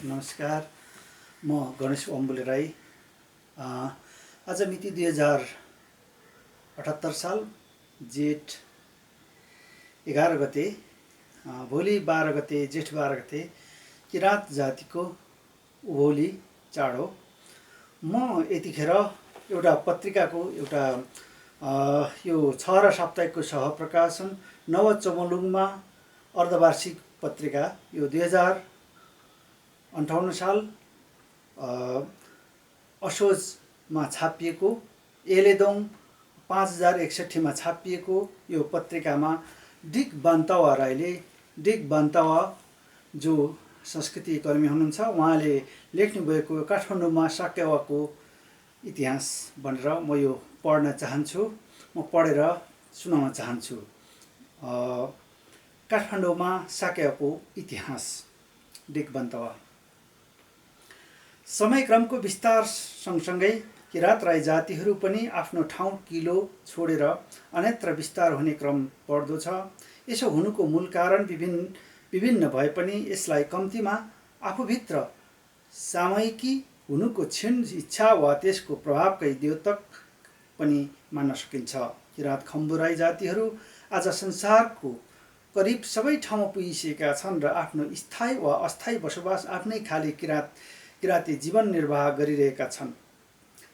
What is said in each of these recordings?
नमस्कार, म गणेश ओम्बुले राई। आज मिति 2078 साल जेठ 11 गते, भोलि 12 गते, जेठ 12 गते किराँत जातिको उभौली चाड हो। म यतिखेर एउटा पत्रिकाको यो छहरा साप्ताहिकको सहप्रकाशन नवचमलुङमा अर्धवार्षिक पत्रिका यो 2058 साल असोजमा छापिएको, एलेदोङ 5061 मा छापिएको यो पत्रिकामा डिक बान्तवा जो संस्कृति कर्मी हुनुहुन्छ, उहाँले लेख्नुभएको काठमाडौँमा साकेवाको इतिहास भनेर म यो पढ्न चाहन्छु। म पढेर सुनाउन चाहन्छु। काठमाडौँमा साकेवाको इतिहास, डिक बान्तवा। समयक्रमको विस्तार सँगसँगै किराँत राई जातिहरू पनि आफ्नो ठाउँ किलो छोडेर अन्यत्र विस्तार हुने क्रम बढ्दो छ। यसो हुनुको मूल कारण विभिन्न भए पनि यसलाई कम्तीमा आफूभित्र सामयिकी हुनुको क्षीण इच्छा वा त्यसको प्रभावकै द्योतक पनि मान्न सकिन्छ। किराँत खम्बु राई जातिहरू आज संसारको करिब सबै ठाउँमा पुगिसकेका छन् र आफ्नो स्थायी वा अस्थायी बसोबास आफ्नै खाले किराँती जीवन निर्वाह गरिरहेका छन्।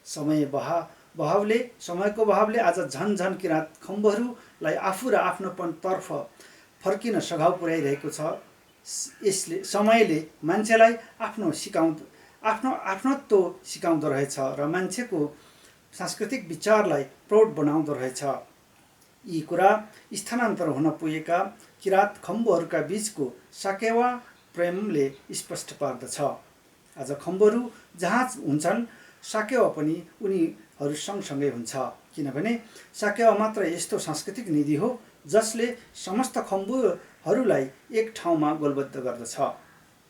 समयको बहावले आज झन किराँत खम्बुहरूलाई आफू र आफ्नोपनतर्फ फर्किन सघाउ पुर्याइरहेको छ। यसले समयले मान्छेलाई आफ्नत्व सिकाउँदो रहेछ र मान्छेको सांस्कृतिक विचारलाई प्रौढ बनाउँदो रहेछ। यी कुरा स्थानान्तर हुन पुगेका किराँत खम्बुहरूका बीचको साकेवा प्रेमले स्पष्ट पार्दछ। आज खम्बुहरू जहाँ हुन्छन्, साकेवा पनि उनीहरू सँगसँगै हुन्छ, किनभने साकेवा मात्र यस्तो सांस्कृतिक निधि हो जसले समस्त खम्बुहरूलाई एक ठाउँमा गोलबद्ध गर्दछ।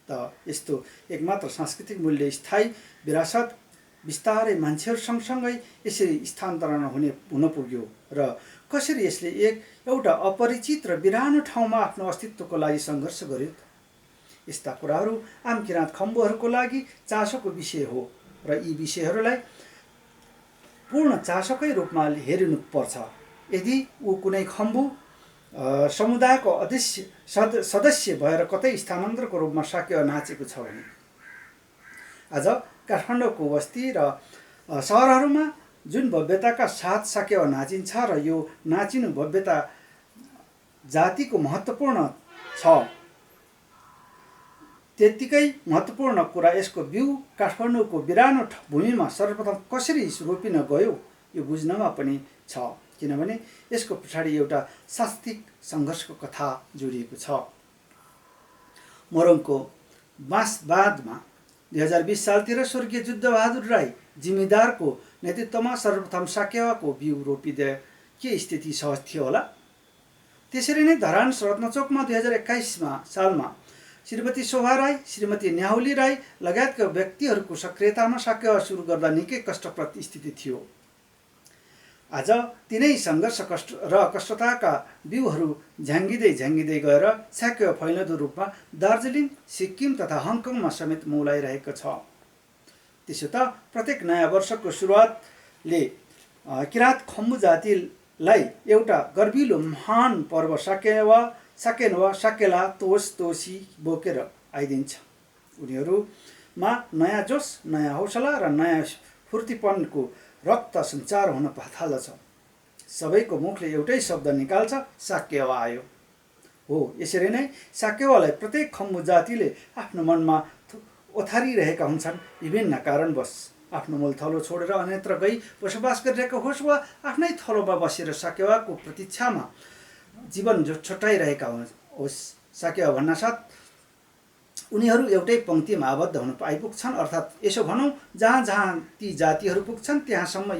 त यस्तो एकमात्र सांस्कृतिक मूल्य स्थायी विरासत बिस्तारै मान्छेहरू सँगसँगै यसरी स्थानान्तरण हुन पुग्यो र कसरी यसले एउटा अपरिचित र बिरानो ठाउँमा आफ्नो अस्तित्वको लागि सङ्घर्ष गर्यो। यस्ता कुराहरू आम किराँत खम्बुहरूको लागि चासोको विषय हो र यी विषयहरूलाई पूर्ण चासोकै रूपमा हेरिनुपर्छ। यदि ऊ कुनै खम्बु समुदायको सदस्य भएर कतै स्थानान्तरको रूपमा साकेवा नाचेको छ भने, आज काठमाडौँको बस्ती र सहरहरूमा जुन भव्यताका साथ साकेवा नाचिन्छ र यो नाचिनु भव्यता जातिको महत्त्वपूर्ण छ, त्यत्तिकै महत्त्वपूर्ण कुरा यसको बिउ काठमाडौँको बिरानो भूमिमा सर्वप्रथम कसरी रोपिन गयो यो बुझ्नमा पनि छ, किनभने यसको पछाडि एउटा साहित्यिक सङ्घर्षको कथा जोडिएको छ। मोरङको बाँसबाँधमा 2020 सालतिर स्वर्गीय जुद्धबहादुर राई जिम्मेदारको नेतृत्वमा सर्वप्रथम साकेवाको बिउ रोपिँदा के स्थिति सहज थियो होला। त्यसरी नै धरान रत्नचोकमा 2021 सालमा श्रीमती शोभा राई, श्रीमती न्याहुली राई लगायतका व्यक्तिहरूको सक्रियतामा साकेवा सुरु गर्दा निकै कष्टप्रद स्थिति थियो। आज तिनै सङ्घर्ष कष्टताका बिउहरू झ्याङ्गिँदै गएर साकेवा फैलिँदो रूपमा दार्जिलिङ, सिक्किम तथा हङकङमा समेत मौलाइरहेको छ। त्यसो त प्रत्येक नयाँ वर्षको सुरुवातले किराँत खम्बु जातिलाई एउटा गर्विलो महान पर्व साकेला तोसी बोकेर आइदिन्छ। उनीहरूमा नयाँ जोस, नयाँ हौसला र नयाँ फुर्तीपनको रक्त सञ्चार हुन थाल्दछ। सबैको मुखले एउटै शब्द निकाल्छ, साकेवा आयो। हो, यसरी नै साकेवालाई प्रत्येक खम्बु जातिले आफ्नो मनमा ओथारिरहेका हुन्छन्। विभिन्न कारणवश आफ्नो मूल थलो छोडेर अन्यत्र गई बसोबास गरिरहेको होस् वा आफ्नै थलोमा बसेर साकेवाको प्रतीक्षामा जीवन छुट्याइरहेका होस्, साकेवा भन्नासाथ उनीहरू एउटै पङ्क्तिमा आबद्ध हुन आइपुग्छन्। अर्थात् यसो भनौँ, जहाँ ती जातिहरू पुग्छन् त्यहाँसम्म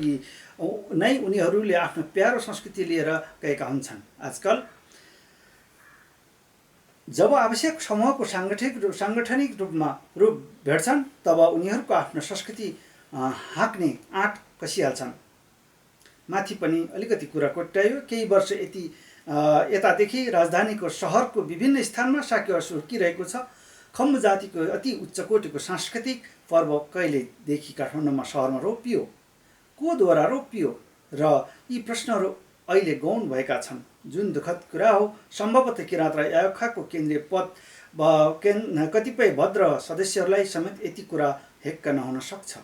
नै उनीहरूले आफ्नो प्यारो संस्कृति लिएर गएका हुन्छन्। आजकल जब आवश्यक समूहको साङ्गठनिक रूपमा रूप भेट्छन्, तब उनीहरूको आफ्नो संस्कृति हाँक्ने आँट कसिहाल्छन्। माथि पनि अलिकति कुरा कोट्यायो। केही वर्ष यतादेखि राजधानीको सहरको विभिन्न स्थानमा साकेवा सुर्किरहेको छ। खम्बु जातिको अति उच्च कोटिको सांस्कृतिक पर्व कहिलेदेखि काठमाडौँमा सहरमा रोपियो, कोद्वारा रोपियो र यी प्रश्नहरू अहिले गौण भएका छन्। जुन दुःखद कुरा हो, सम्भवतः किराँत र यायुखाको केन्द्रीय पद कतिपय भद्र सदस्यहरूलाई समेत यति कुरा हेक्क नहुन सक्छ।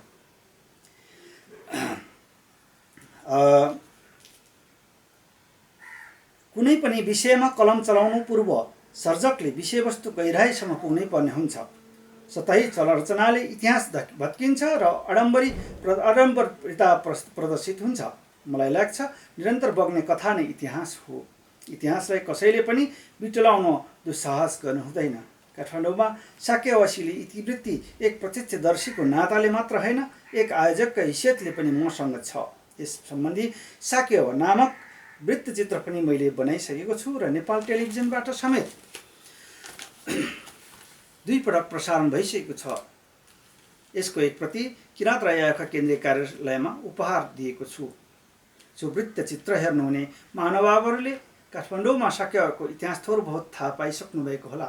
कुनै पनि विषयमा कलम चलाउनु पूर्व सर्जकले विषयवस्तु गहिराइसम्म पुग्नै पर्ने हुन्छ। सतही रचनाले इतिहास भत्किन्छ र आडम्बरता प्रदर्शित हुन्छ। मलाई लाग्छ निरन्तर बग्ने कथा नै इतिहास हो। इतिहासलाई कसैले पनि बिटुलाउन दुस्साहस गर्नु हुँदैन। काठमाडौँमा शाक्यवासीले इतिवृत्ति एक प्रत्यक्षदर्शीको नाताले मात्र होइन, एक आयोजकका हैसियतले पनि मसँग छ। यस सम्बन्धी शाक्य नामक वृत्तचित्र पनि मैले बनाइसकेको छु र नेपाल टेलिभिजनबाट समेत 2 पटक प्रसारण भइसकेको छ। यसको एक प्रति किराँत र यायुखा केन्द्रीय कार्यालयमा उपहार दिएको छु। सो वृत्तचित्र हेर्नुहुने महानुभावहरूले काठमाडौँमा शाक्यको इतिहास थोर बहुत थाहा पाइसक्नु भएको होला।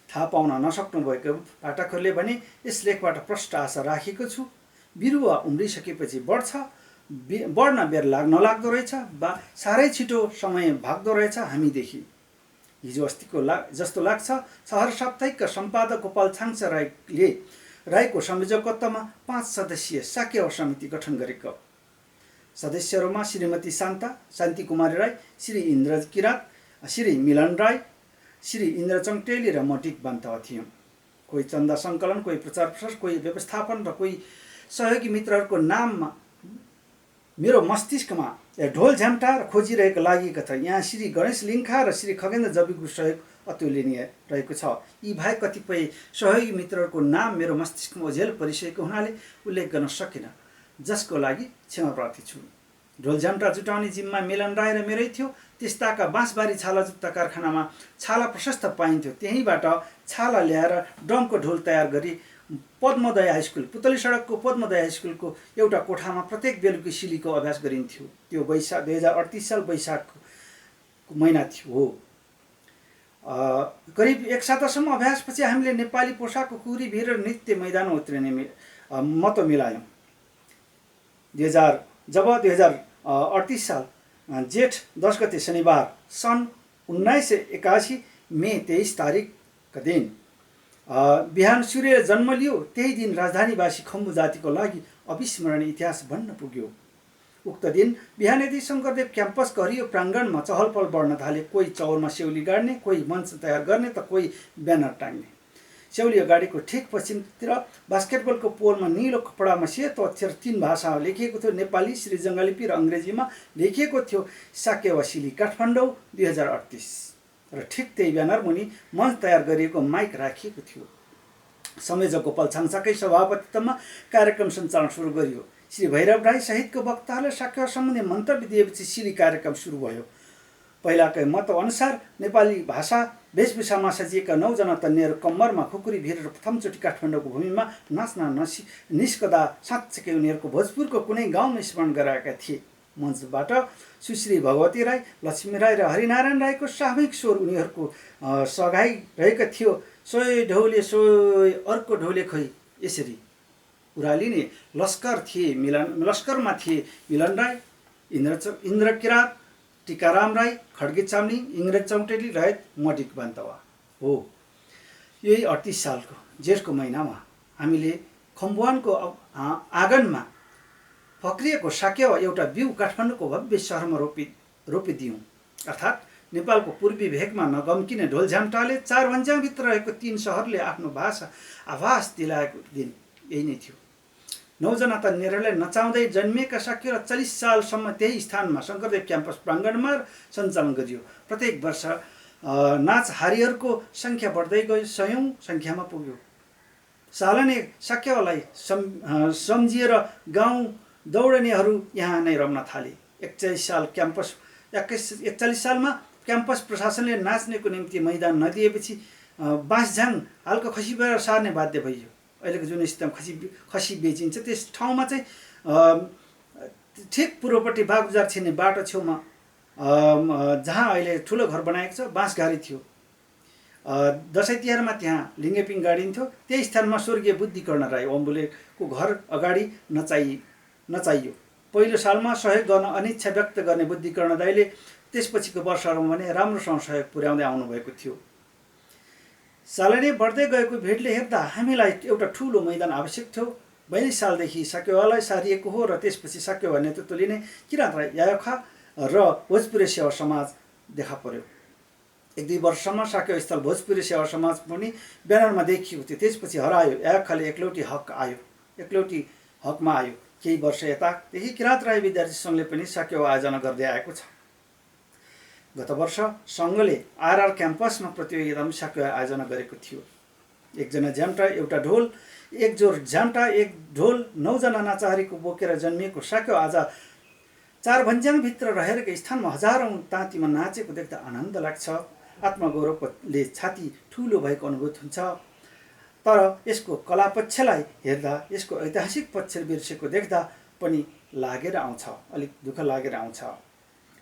थाहा पाउन नसक्नु भएको पाठकहरूले भने यस लेखबाट प्रष्ट आशा राखेको छु। बिरुवा उम्रिसकेपछि बढ्न बेर नलाग्दो रहेछ वा साह्रै छिटो समय भाग्दो रहेछ हामीदेखि। हिजो अस्तिको जस्तो लाग्छ सहर साप्ताहिकका सम्पादक गोपाल छाङसा राईको संयोजकत्वमा 5 सदस्यीय शाक्य समिति गठन गरेको। सदस्यहरूमा श्रीमती शान्ति कुमारी राई, श्री इन्द्र किरात, श्री मिलन राई, श्री इन्द्र चङ्टेली र म डिक बान्तवा थियौँ। कोही चन्दा सङ्कलन, कोही प्रचार प्रसार, कोही व्यवस्थापन र कोही सहयोगी मित्रहरूको नाममा मेरो मस्तिष्कमा ढोल झ्याम्टा र खोजिरहेको लागेको छ। यहाँ श्री गणेश लिङ्खा र श्री खगेन्द्र जबीको सहयोग अतुलनीय रहेको छ। यी बाहेक कतिपय सहयोगी मित्रहरूको नाम मेरो मस्तिष्कमा ओझेल परिसकेको हुनाले उल्लेख गर्न सकिनँ, जसको लागि क्षमा प्रार्थी छु। ढोल झ्याम्टा जुटाउने जिम्मा मिलन राई र मेरै थियो। त्यस्ताका बाँसबारी छाला जुत्ता कारखानामा छाला प्रशस्त पाइन्थ्यो। त्यहीँबाट छाला ल्याएर ड्रमको ढोल तयार गरी पद्मोदय हाई स्कुल, पुतली सडकको पद्मोदय हाई स्कुलको एउटा कोठामा प्रत्येक बेलुकी सिलीको अभ्यास गरिन्थ्यो। त्यो 2038 साल वैशाखको महिना थियो हो। करिब 1 सातासम्म अभ्यासपछि हामीले नेपाली पोसाकको कुरी भिर नृत्य मैदानमा उत्रिने मत मिलायौँ। जब 2038 साल जेठ 10 गते शनिबार सन् 1981 मे 23 तारिकका दिन बिहान सूर्य जन्म लियो, त्यही दिन राजधानीवासी खम्बु जातिको लागि अविस्मरणीय इतिहास बन्न पुग्यो। उक्त दिन बिहानैदेखि शङ्करदेव क्याम्पसको हरियो प्राङ्गणमा चहलपहल बढ्न थाले। कोही चौरमा सेउली गाड्ने, कोही मञ्च तयार गर्ने त कोही ब्यानर टाङ्ने। सेउली अगाडिको ठिक पश्चिमतिर बास्केटबलको पोलमा निलो कपडामा सेतो अक्षर 3 भाषामा लेखिएको थियो। नेपाली, श्रीजङ्गा लिपि र अङ्ग्रेजीमा लेखिएको थियो शाक्यवासीली काठमाडौँ 2038 र ठिक त्यही ब्यानर मुनि मञ्च तयार गरिएको माइक राखिएको थियो। संयोजक गोपाल छाङसाकै सभापतित्वमा कार्यक्रम सञ्चालन सुरु गरियो। श्री भैरव राई सहितको वक्ताहरूले शाक्य सम्बन्धी मन्तव्य दिएपछि सिली कार्यक्रम सुरु भयो। पहिलाकै मत अनुसार नेपाली भाषा वेशभूषामा सजिएका 9 जना तन्नेहरू कम्मरमा खुकुरी भिरेर प्रथमचोटि काठमाडौँको भूमिमा नाच्न निस्कदा साँच्चैकै उनीहरूको भोजपुरको कुनै गाउँमा स्मरण गराएका थिए। मञ्चबाट सुश्री भगवती राई, लक्ष्मी राई र हरिनारायण राईको सामूहिक स्वर उनीहरूको सघाइरहेको थियो। सोही ढौले सोही अर्को ढौले खोइ, यसरी उरालिने लस्करमा थिए मिलन राई, इन्द्र किरात, टिकाराम राई, खड्गे चामलिङ, इङ्ग्रेज चौटेली रहेत म डिक बान्तवा हो। यही 38 सालको जेठको महिनामा हामीले खम्बुवानको आँगनमा फक्रिएको शाक्य एउटा बिउ काठमाडौँको भव्य सहरमा रोपिदियौँ। अर्थात् नेपालको पूर्वी भेगमा नगम्किने ढोल झ्याम्टाले 4 भन्ज्याङभित्र रहेको 3 सहरले आफ्नो भाषा आभास दिलाएको दिन यही नै थियो। 9 जना तन्नेरहरूलाई नचाउँदै जन्मिएका शाक्य 40 सालसम्म त्यही स्थानमा शङ्करदेव क्याम्पस प्राङ्गणमा सञ्चालन गरियो। प्रत्येक वर्ष नाचहारीहरूको सङ्ख्या बढ्दै गयो, 100औं सङ्ख्यामा पुग्यो। सालने शाक्यलाई सम्झिएर गाउँ दौडनेहरू यहाँ नै रम्न थाले। 41 सालमा क्याम्पस प्रशासनले नाच्नेको निम्ति मैदान नदिएपछि बाँसझ्याङ हालको खसीबाट सार्ने बाध्य भइयो। अहिलेको जुन स्थितिमा खसी बेचिन्छ त्यस ठाउँमा चाहिँ ठिक पूर्वपट्टि बागबजार छिर्ने बाटो छेउमा जहाँ अहिले ठुलो घर बनाएको छ बाँसघारी थियो। दसैँ तिहारमा त्यहाँ लिङ्गेपिङ गाडिन्थ्यो। त्यही स्थानमा स्वर्गीय बुद्धिकर्ण राई ओम्बुलेको घर अगाडि नचाइयो। पहिलो सालमा सहयोग गर्न अनिच्छा व्यक्त गर्ने बुद्धिकर्ण दाईले त्यसपछिको वर्षहरूमा भने राम्रोसँग सहयोग पुर्याउँदै आउनुभएको थियो। सालैनै बढ्दै गएको भिडले हेर्दा हामीलाई एउटा ठुलो मैदान आवश्यक थियो। 42 सालदेखि साकेवालाई सारिएको हो र त्यसपछि साकेवा नेतृत्व लिने किराँत राई याखा र भोजपुरे सेवा समाज देखा पर्यो। 1-2 वर्षसम्म साकेवा स्थल भोजपुरे सेवा समाज पनि ब्यानरमा देखिएको थियो। त्यसपछि हरायो। याखाले एकलौटी हकमा आयो। केही वर्ष यतादेखि किराँत राई विद्यार्थी सङ्घले पनि साकेवा आयोजना गर्दै आएको छ। गत वर्ष सङ्घले आरआर क्याम्पसमा प्रतियोगितामा साकेवा आयोजना गरेको थियो। एकजना ज्याम्टा एउटा ढोल, एक जोर ज्याम्टा एक ढोल 9 जना नाचाहारीको बोकेर जन्मिएको साकेवा आज 4 भन्ज्याङभित्र रहेको स्थानमा हजारौँ ताँतीमा नाचेको देख्दा आनन्द लाग्छ। आत्मगौरवले छाती ठुलो भएको अनुभूत हुन्छ। तर यसको कला पक्षलाई हेर्दा, यसको ऐतिहासिक पक्ष बिर्सेको देख्दा पनि अलिक दुःख लागेर आउँछ।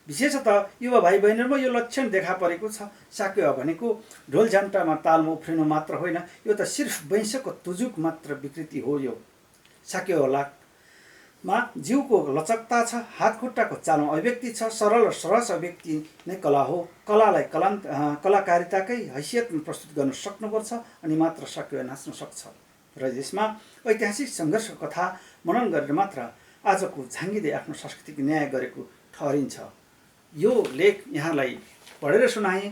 विशेषतः युवा भाइ बहिनीहरूमा यो लक्षण देखा परेको छ। साकेवा भनेको ढोल झ्याम्टामा तालमा उफ्रिनु मात्र होइन, यो त सिर्फ वैंशको तुजुक मात्र विकृति हो। यो साकेवामा जिउको लचकता छ, हात खुट्टाको चालमा अभिव्यक्ति छ, सरल र सरस अभिव्यक्ति नै कला हो। कलालाई कलाकारिताकै हैसियतमा प्रस्तुत गर्न सक्नुपर्छ अनि मात्र साकेवा नाच्न सक्छ। र यसमा ऐतिहासिक सङ्घर्षको कथा मनन गरेर मात्र आजको झाँगिँदै आफ्नो सांस्कृतिक न्याय गरेको ठहरिन्छ। यो लेख यहाँलाई पढेर सुनाएँ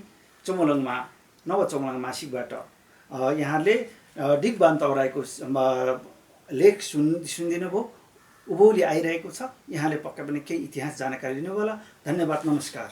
नवचमोलङ मासिकबाट। यहाँले डिगबान तौराएको लेख सुनिदिनु भयो। उभौली आइरहेको छ। यहाँले पक्कै पनि केही इतिहास जानकारी लिनु होला। धन्यवाद, नमस्कार।